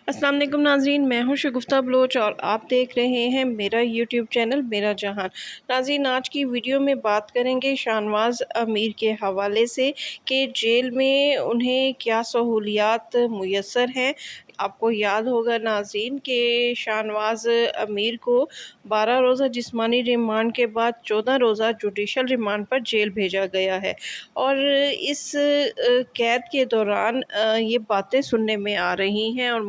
السلام علیکم ناظرین، میں ہوں شگفتہ بلوچ اور آپ دیکھ رہے ہیں میرا یوٹیوب چینل میرا جہان۔ ناظرین، آج کی ویڈیو میں بات کریں گے شاہنواز امیر کے حوالے سے کہ جیل میں انہیں کیا سہولیات میسر ہیں۔ آپ کو یاد ہوگا ناظرین کہ شاہنواز امیر کو 12 روزہ جسمانی ریمانڈ کے بعد 14 روزہ جوڈیشل ریمانڈ پر جیل بھیجا گیا ہے، اور اس قید کے دوران یہ باتیں سننے میں آ رہی ہیں اور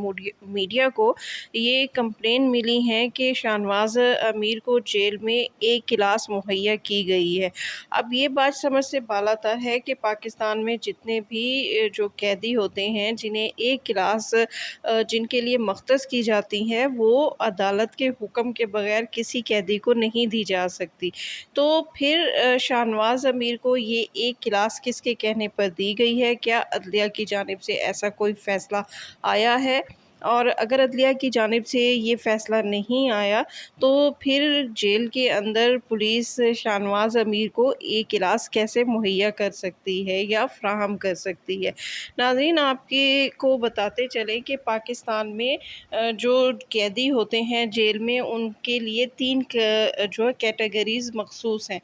میڈیا کو یہ کمپلین ملی ہے کہ شاہنواز امیر کو جیل میں ایک کلاس مہیا کی گئی ہے۔ اب یہ بات سمجھ سے بالاتر ہے کہ پاکستان میں جتنے بھی جو قیدی ہوتے ہیں جنہیں ایک کلاس جن کے لیے مختص کی جاتی ہے، وہ عدالت کے حکم کے بغیر کسی قیدی کو نہیں دی جا سکتی۔ تو پھر شاہنواز امیر کو یہ ایک کلاس کس کے کہنے پر دی گئی ہے؟ کیا عدلیہ کی جانب سے ایسا کوئی فیصلہ آیا ہے؟ اور اگر عدلیہ کی جانب سے یہ فیصلہ نہیں آیا تو پھر جیل کے اندر پولیس شاہنواز امیر کو ایک کلاس کیسے مہیا کر سکتی ہے یا فراہم کر سکتی ہے؟ ناظرین، آپ کو بتاتے چلیں کہ پاکستان میں جو قیدی ہوتے ہیں جیل میں، ان کے لیے 3 جو کیٹیگریز مخصوص ہیں۔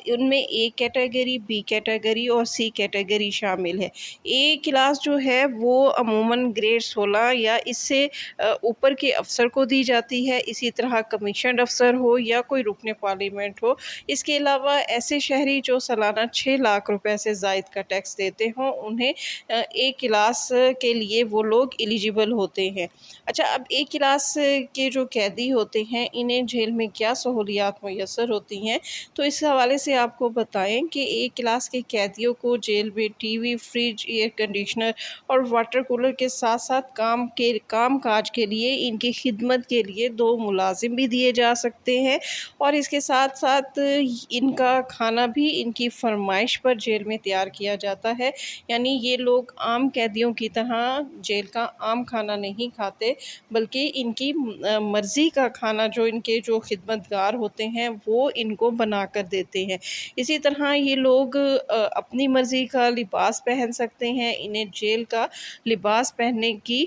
ان میں اے کیٹیگری، بی کیٹیگری اور سی کیٹیگری شامل ہے۔ اے کلاس جو ہے وہ عموماً گریڈ 16 یا اس سے اوپر کے افسر کو دی جاتی ہے، اسی طرح کمیشنڈ افسر ہو یا کوئی رکن پارلیمنٹ ہو۔ اس کے علاوہ ایسے شہری جو سالانہ 6 لاکھ روپے سے زائد کا ٹیکس دیتے ہوں، انہیں اے کلاس کے لیے وہ لوگ ایلیجیبل ہوتے ہیں۔ اچھا، اب اے کلاس کے جو قیدی ہوتے ہیں انہیں جیل میں کیا سہولیات میسر ہوتی ہیں؟ تو اس حوالے سے آپ کو بتائیں کہ اے کلاس کے قیدیوں کو جیل میں T V, fridge, air conditioner اور واٹر کولر کے ساتھ ساتھ کام کاج کے لیے، ان کی خدمت کے لیے 2 ملازم بھی دیے جا سکتے ہیں، اور اس کے ساتھ ساتھ ان کا کھانا بھی ان کی فرمائش پر جیل میں تیار کیا جاتا ہے۔ یعنی یہ لوگ عام قیدیوں کی طرح جیل کا عام کھانا نہیں کھاتے، بلکہ ان کی مرضی کا کھانا جو ان کے جو خدمتگار ہوتے ہیں وہ ان کو بنا کر دیتے ہیں۔ اسی طرح یہ لوگ اپنی مرضی کا لباس پہن سکتے ہیں، انہیں جیل کا لباس پہننے کی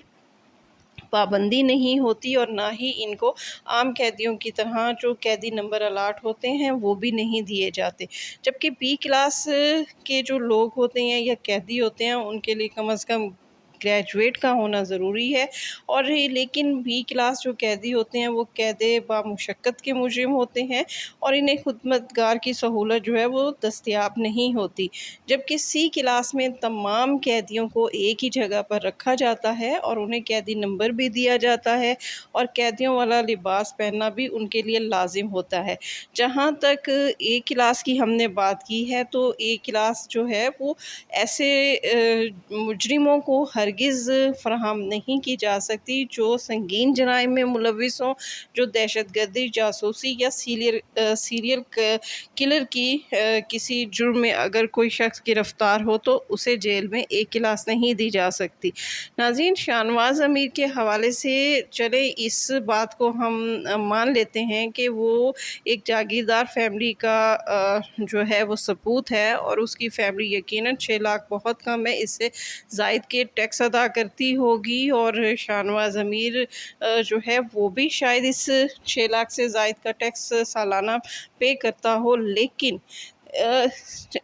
پابندی نہیں ہوتی، اور نہ ہی ان کو عام قیدیوں کی طرح جو قیدی نمبر الاٹ ہوتے ہیں وہ بھی نہیں دیے جاتے۔ جبکہ بی کلاس کے جو لوگ ہوتے ہیں یا قیدی ہوتے ہیں، ان کے لیے کم از کم گریجویٹ کا ہونا ضروری ہے، اور لیکن بی کلاس جو قیدی ہوتے ہیں وہ قید بامشقت کے مجرم ہوتے ہیں، اور انہیں خدمتگار کی سہولت جو ہے وہ دستیاب نہیں ہوتی۔ جبکہ سی کلاس میں تمام قیدیوں کو ایک ہی جگہ پر رکھا جاتا ہے اور انہیں قیدی نمبر بھی دیا جاتا ہے، اور قیدیوں والا لباس پہننا بھی ان کے لیے لازم ہوتا ہے۔ جہاں تک اے کلاس کی ہم نے بات کی ہے، تو اے کلاس جو ہے وہ ایسے مجرموں کو ہرگز فراہم نہیں کی جا سکتی جو سنگین جرائم میں ملوث ہوں، جو دہشت گردی، جاسوسی یا سیریل کلر کی کسی جرم میں اگر کوئی شخص گرفتار ہو تو اسے جیل میں ایک کلاس نہیں دی جا سکتی۔ ناظرین، شاہنواز امیر کے حوالے سے چلے اس بات کو ہم مان لیتے ہیں کہ وہ ایک جاگیردار فیملی کا جو ہے وہ سپوت ہے، اور اس کی فیملی یقیناً 6 لاکھ بہت کم ہے، اس سے زائد کے ٹیکس ادا کرتی ہوگی، اور شاہنواز امیر جو ہے وہ بھی شاید اس 6 لاکھ سے زائد کا ٹیکس سالانہ پے کرتا ہو، لیکن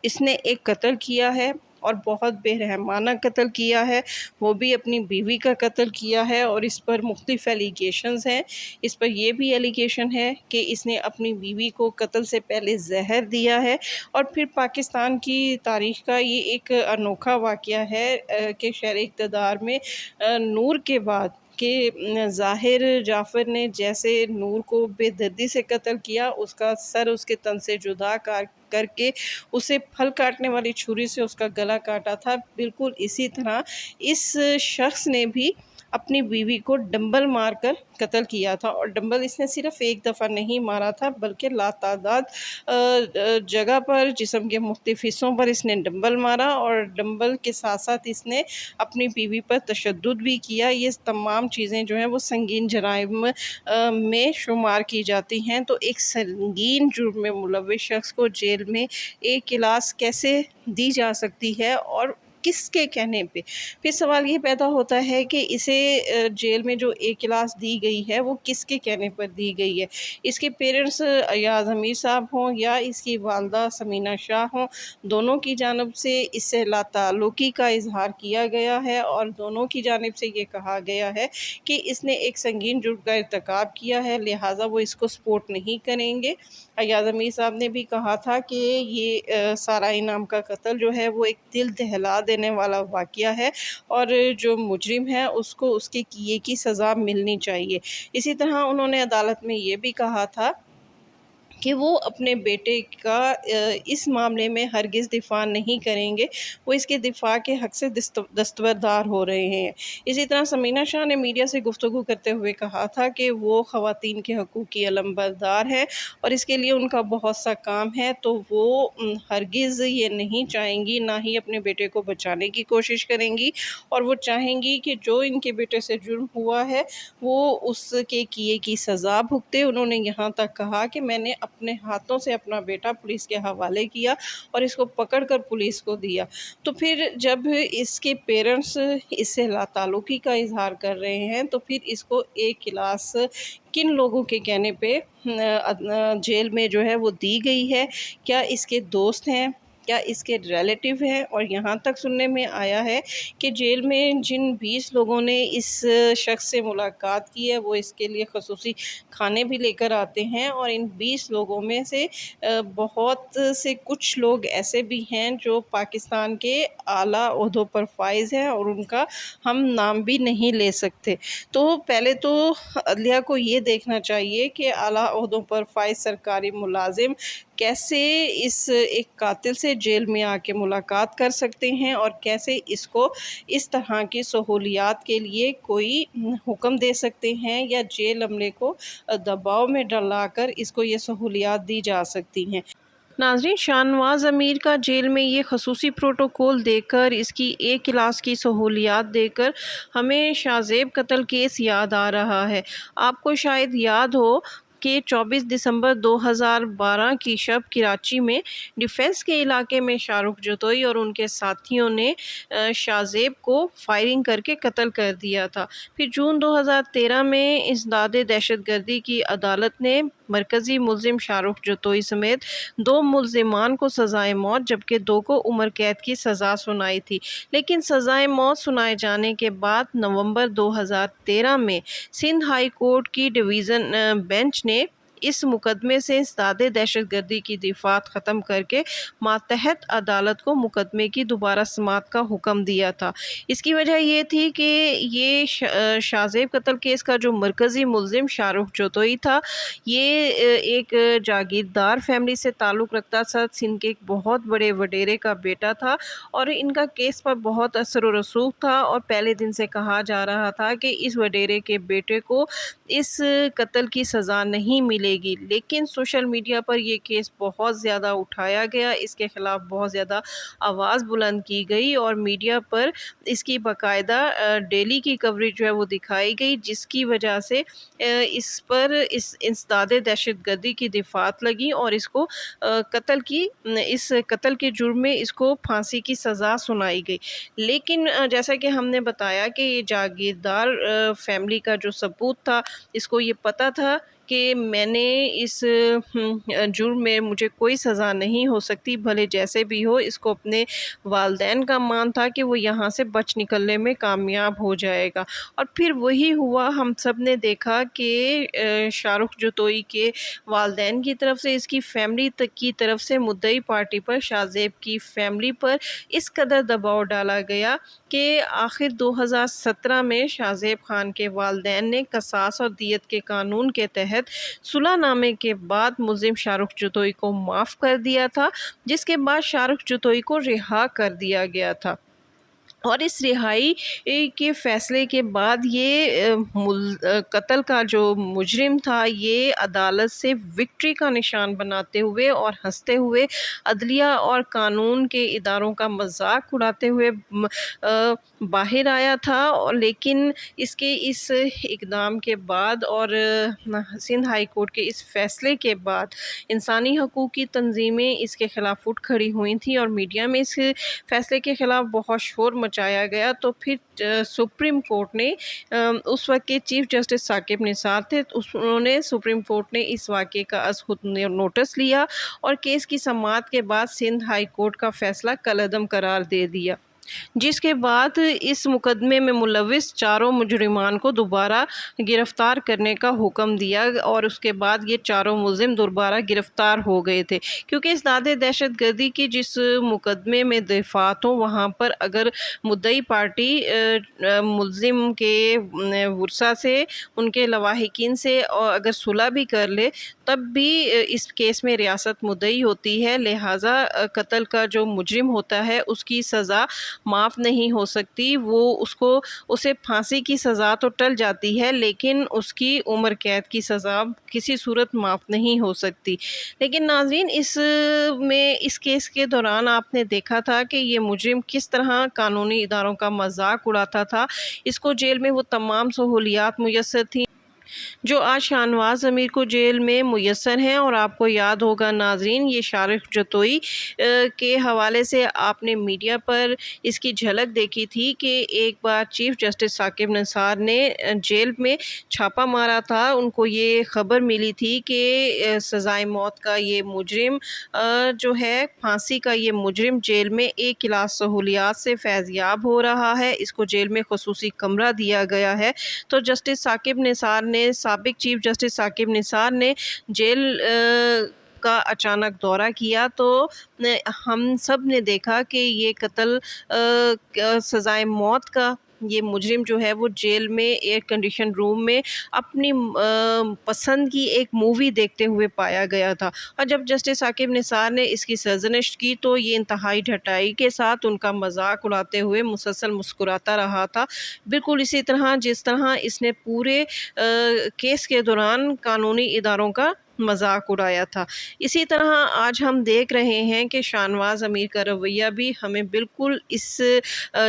اس نے ایک قتل کیا ہے اور بہت بے رحمانہ قتل کیا ہے، وہ بھی اپنی بیوی کا قتل کیا ہے، اور اس پر مختلف ایلیگیشنز ہیں۔ اس پر یہ بھی ایلیگیشن ہے کہ اس نے اپنی بیوی کو قتل سے پہلے زہر دیا ہے، اور پھر پاکستان کی تاریخ کا یہ ایک انوکھا واقعہ ہے کہ شہر اقتدار میں نور کے بعد کہ ظاہر جعفر نے جیسے نور کو بے دردی سے قتل کیا، اس کا سر اس کے تن سے جدا کر کے اسے پھل کاٹنے والی چھری سے اس کا گلا کاٹا تھا، بالکل اسی طرح اس شخص نے بھی اپنی بیوی کو ڈمبل مار کر قتل کیا تھا، اور ڈمبل اس نے صرف ایک دفعہ نہیں مارا تھا بلکہ لاتعداد جگہ پر جسم کے مختلف حصوں پر اس نے ڈمبل مارا، اور ڈمبل کے ساتھ ساتھ اس نے اپنی بیوی پر تشدد بھی کیا۔ یہ تمام چیزیں جو ہیں وہ سنگین جرائم میں شمار کی جاتی ہیں۔ تو ایک سنگین جرم میں ملوث شخص کو جیل میں ایک کلاس کیسے دی جا سکتی ہے، اور کس کے کہنے پہ؟ پھر سوال یہ پیدا ہوتا ہے کہ اسے جیل میں جو ایک کلاس دی گئی ہے وہ کس کے کہنے پر دی گئی ہے؟ اس کے پیرنٹس ایاز امیر صاحب ہوں یا اس کی والدہ ثمینہ شاہ ہوں، دونوں کی جانب سے اس سے لا تعلقی کا اظہار کیا گیا ہے اور دونوں کی جانب سے یہ کہا گیا ہے کہ اس نے ایک سنگین جرم کا ارتکاب کیا ہے، لہٰذا وہ اس کو سپورٹ نہیں کریں گے۔ ایاز امیر صاحب نے بھی کہا تھا کہ یہ سارا انعام کا قتل جو ہے وہ ایک دل دہلا دینے والا واقعہ ہے اور جو مجرم ہے اس کو اس کے کیے کی سزا ملنی چاہیے۔ اسی طرح انہوں نے عدالت میں یہ بھی کہا تھا کہ وہ اپنے بیٹے کا اس معاملے میں ہرگز دفاع نہیں کریں گے، وہ اس کے دفاع کے حق سے دستبردار ہو رہے ہیں۔ اسی طرح ثمینہ شاہ نے میڈیا سے گفتگو کرتے ہوئے کہا تھا کہ وہ خواتین کے حقوق کی علمبردار ہیں اور اس کے لیے ان کا بہت سا کام ہے، تو وہ ہرگز یہ نہیں چاہیں گی، نہ ہی اپنے بیٹے کو بچانے کی کوشش کریں گی، اور وہ چاہیں گی کہ جو ان کے بیٹے سے جرم ہوا ہے وہ اس کے کیے کی سزا بھگتے۔ انہوں نے یہاں تک کہا کہ میں نے اپنے ہاتھوں سے اپنا بیٹا پولیس کے حوالے کیا اور اس کو پکڑ کر پولیس کو دیا۔ تو پھر جب اس کے پیرنٹس اس سے لا تعلقی کا اظہار کر رہے ہیں تو پھر اس کو ایک کلاس کن لوگوں کے کہنے پہ جیل میں جو ہے وہ دی گئی ہے؟ کیا اس کے دوست ہیں؟ کیا اس کے ریلیٹیو ہیں؟ اور یہاں تک سننے میں آیا ہے کہ جیل میں جن 20 لوگوں نے اس شخص سے ملاقات کی ہے وہ اس کے لیے خصوصی کھانے بھی لے کر آتے ہیں، اور ان 20 لوگوں میں سے بہت سے کچھ لوگ ایسے بھی ہیں جو پاکستان کے اعلیٰ عہدوں پر فائز ہیں اور ان کا ہم نام بھی نہیں لے سکتے۔ تو پہلے تو عدلیہ کو یہ دیکھنا چاہیے کہ اعلیٰ عہدوں پر فائز سرکاری ملازم کیسے اس ایک قاتل سے جیل میں آ کے ملاقات کر سکتے ہیں اور کیسے اس کو اس طرح کی سہولیات کے لیے کوئی حکم دے سکتے ہیں یا جیل عملے کو دباؤ میں ڈلا کر اس کو یہ سہولیات دی جا سکتی ہیں۔ ناظرین، شاہنواز امیر کا جیل میں یہ خصوصی پروٹوکول دے کر، اس کی ایک کلاس کی سہولیات دے کر ہمیں شاہ زیب قتل کیس یاد آ رہا ہے۔ آپ کو شاید یاد ہو کہ 24 دسمبر 2012 کی شب کراچی میں ڈیفنس کے علاقے میں شاہ رخ جتوئی اور ان کے ساتھیوں نے شاہ زیب کو فائرنگ کر کے قتل کر دیا تھا۔ پھر جون 2013 میں انسداد دہشت گردی کی عدالت نے مرکزی ملزم شاہ رخ جتوئی سمیت 2 ملزمان کو سزائے موت جبکہ 2 کو عمر قید کی سزا سنائی تھی، لیکن سزائے موت سنائے جانے کے بعد نومبر 2013 میں سندھ ہائی کورٹ کی ڈویژن بینچ نے اس مقدمے سے انسداد دہشت گردی کی دفعات ختم کر کے ماتحت عدالت کو مقدمے کی دوبارہ سماعت کا حکم دیا تھا۔ اس کی وجہ یہ تھی کہ یہ شاہ زیب قتل کیس کا جو مرکزی ملزم شاہ رخ جتوئی تھا، یہ ایک جاگیردار فیملی سے تعلق رکھتا تھا، سندھ کے ایک بہت بڑے وڈیرے کا بیٹا تھا اور ان کا کیس پر بہت اثر و رسوخ تھا، اور پہلے دن سے کہا جا رہا تھا کہ اس وڈیرے کے بیٹے کو اس قتل کی سزا نہیں ملے گی، لیکن سوشل میڈیا پر یہ کیس بہت زیادہ اٹھایا گیا، اس کے خلاف بہت زیادہ آواز بلند کی گئی اور میڈیا پر اس کی باقاعدہ ڈیلی کی کوریج جو ہے وہ دکھائی گئی، جس کی وجہ سے اس پر اس انسداد دہشت گردی کی دفعات لگی اور اس کو اس قتل کے جرم میں اس کو پھانسی کی سزا سنائی گئی۔ لیکن جیسا کہ ہم نے بتایا کہ یہ جاگیردار فیملی کا جو ثبوت تھا، اس کو یہ پتہ تھا کہ میں نے اس جرم میں مجھے کوئی سزا نہیں ہو سکتی، بھلے جیسے بھی ہو۔ اس کو اپنے والدین کا مان تھا کہ وہ یہاں سے بچ نکلنے میں کامیاب ہو جائے گا، اور پھر وہی ہوا۔ ہم سب نے دیکھا کہ شاہ رخ جتوئی کے والدین کی طرف سے، اس کی فیملی کی طرف سے مدعی پارٹی پر، شاہ زیب کی فیملی پر اس قدر دباؤ ڈالا گیا کہ آخر 2017 میں شاہ زیب خان کے والدین نے قصاص اور دیت کے قانون کے تحت صلح نامے کے بعد ملزم شاہ رخ جتوئی کو معاف کر دیا تھا، جس کے بعد شاہ رخ جتوئی کو رہا کر دیا گیا تھا۔ اور اس رہائی کے فیصلے کے بعد یہ قتل کا جو مجرم تھا یہ عدالت سے وکٹری کا نشان بناتے ہوئے اور ہنستے ہوئے عدلیہ اور قانون کے اداروں کا مذاق اڑاتے ہوئے باہر آیا تھا. لیکن اس اقدام کے بعد اور سندھ ہائی کورٹ کے اس فیصلے کے بعد انسانی حقوق کی تنظیمیں اس کے خلاف اٹھ کھڑی ہوئی تھیں اور میڈیا میں اس فیصلے کے خلاف بہت شور مچایا گیا. تو پھر سپریم کورٹ نے اس وقت کے چیف جسٹس ثاقب نثار تھے، سپریم کورٹ نے اس واقعے کا از خود نوٹس لیا اور کیس کی سماعت کے بعد سندھ ہائی کورٹ کا فیصلہ کالعدم قرار دے دیا، جس کے بعد اس مقدمے میں ملوث چاروں مجرمان کو دوبارہ گرفتار کرنے کا حکم دیا اور اس کے بعد یہ چاروں ملزم دوبارہ گرفتار ہو گئے تھے. کیونکہ اس دادِ دہشت گردی کی جس مقدمے میں دفعات ہوں وہاں پر اگر مدعی پارٹی ملزم کے ورثاء سے، ان کے لواحقین سے اور اگر صلح بھی کر لے تب بھی اس کیس میں ریاست مدعی ہوتی ہے، لہٰذا قتل کا جو مجرم ہوتا ہے اس کی سزا معاف نہیں ہو سکتی. اسے پھانسی کی سزا تو ٹل جاتی ہے لیکن اس کی عمر قید کی سزا کسی صورت معاف نہیں ہو سکتی. لیکن ناظرین، اس کیس کے دوران آپ نے دیکھا تھا کہ یہ مجرم کس طرح قانونی اداروں کا مذاق اڑاتا تھا. اس کو جیل میں وہ تمام سہولیات میسر تھیں جو آج شاہنواز امیر کو جیل میں میسر ہیں. اور آپ کو یاد ہوگا ناظرین، یہ شارق جتوئی کے حوالے سے آپ نے میڈیا پر اس کی جھلک دیکھی تھی کہ ایک بار چیف جسٹس ثاقب نثار نے جیل میں چھاپا مارا تھا. ان کو یہ خبر ملی تھی کہ سزائے موت کا یہ مجرم جو ہے، پھانسی کا یہ مجرم جیل میں ایک کلاس سہولیات سے فیضیاب ہو رہا ہے. اس کو جیل میں خصوصی کمرہ دیا گیا ہے. تو جسٹس ثاقب نثار نے، سابق چیف جسٹس ثاقب نثار نے جیل کا اچانک دورہ کیا تو ہم سب نے دیکھا کہ یہ قتل سزائے موت کا یہ مجرم جو ہے وہ جیل میں ایئر کنڈیشن روم میں اپنی پسند کی ایک مووی دیکھتے ہوئے پایا گیا تھا. اور جب جسٹس ثاقب نثار نے اس کی سرزنش کی تو یہ انتہائی ڈھٹائی کے ساتھ ان کا مذاق اڑاتے ہوئے مسلسل مسکراتا رہا تھا، بالکل اسی طرح جس طرح اس نے پورے کیس کے دوران قانونی اداروں کا مذاق اڑایا تھا. اسی طرح آج ہم دیکھ رہے ہیں کہ شاہنواز امیر کا رویہ بھی ہمیں بالکل اس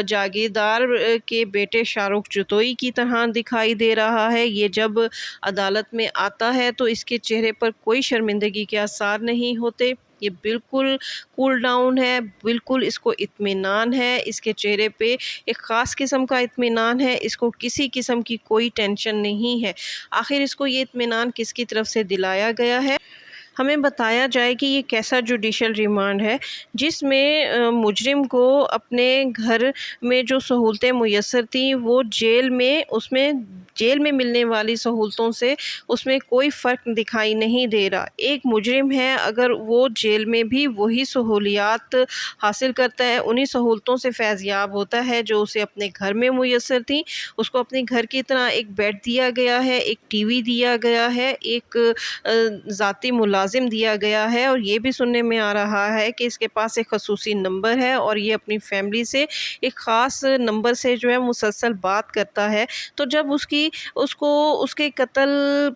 جاگیردار کے بیٹے شارق جتوئی کی طرح دکھائی دے رہا ہے. یہ جب عدالت میں آتا ہے تو اس کے چہرے پر کوئی شرمندگی کے آثار نہیں ہوتے. یہ بالکل کول ڈاؤن ہے، بالکل اس کو اطمینان ہے، اس کے چہرے پہ ایک خاص قسم کا اطمینان ہے. اس کو کسی قسم کی کوئی ٹینشن نہیں ہے. آخر اس کو یہ اطمینان کس کی طرف سے دلایا گیا ہے؟ ہمیں بتایا جائے کہ یہ کیسا جوڈیشل ریمانڈ ہے جس میں مجرم کو اپنے گھر میں جو سہولتیں میسر تھیں وہ جیل میں ملنے والی سہولتوں سے اس میں کوئی فرق دکھائی نہیں دے رہا. ایک مجرم ہے اگر وہ جیل میں بھی وہی سہولیات حاصل کرتا ہے، انہی سہولتوں سے فیضیاب ہوتا ہے جو اسے اپنے گھر میں میسر تھیں. اس کو اپنے گھر کی طرح ایک بیڈ دیا گیا ہے، ایک ٹی وی دیا گیا ہے، ایک ذاتی ملازم دیا گیا ہے، اور یہ بھی سننے میں آ رہا ہے کہ اس کے پاس ایک خصوصی نمبر ہے اور یہ اپنی فیملی سے ایک خاص نمبر سے جو ہے مسلسل بات کرتا ہے. تو جب اس کو اس کے قتل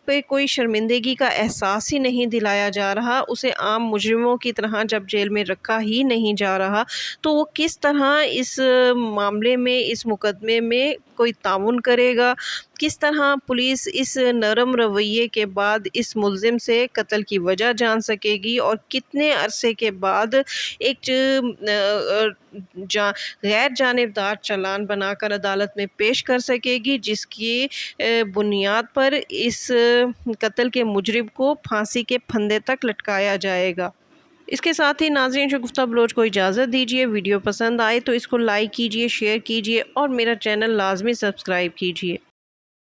پہ کوئی شرمندگی کا احساس ہی نہیں دلایا جا رہا، اسے عام مجرموں کی طرح جب جیل میں رکھا ہی نہیں جا رہا، تو وہ کس طرح اس معاملے میں، اس مقدمے میں کوئی تعاون کرے گا؟ کس طرح پولیس اس نرم رویے کے بعد اس ملزم سے قتل کی وجہ جان سکے گی اور کتنے عرصے کے بعد ایک غیر جانبدار چالان بنا کر عدالت میں پیش کر سکے گی جس کی بنیاد پر اس قتل کے مجرم کو پھانسی کے پھندے تک لٹکایا جائے گا. اس کے ساتھ ہی ناظرین شگفتہ بلوچ کو اجازت دیجیے. ویڈیو پسند آئے تو اس کو لائک کیجیے، شیئر کیجیے اور میرا چینل لازمی سبسکرائب کیجیے.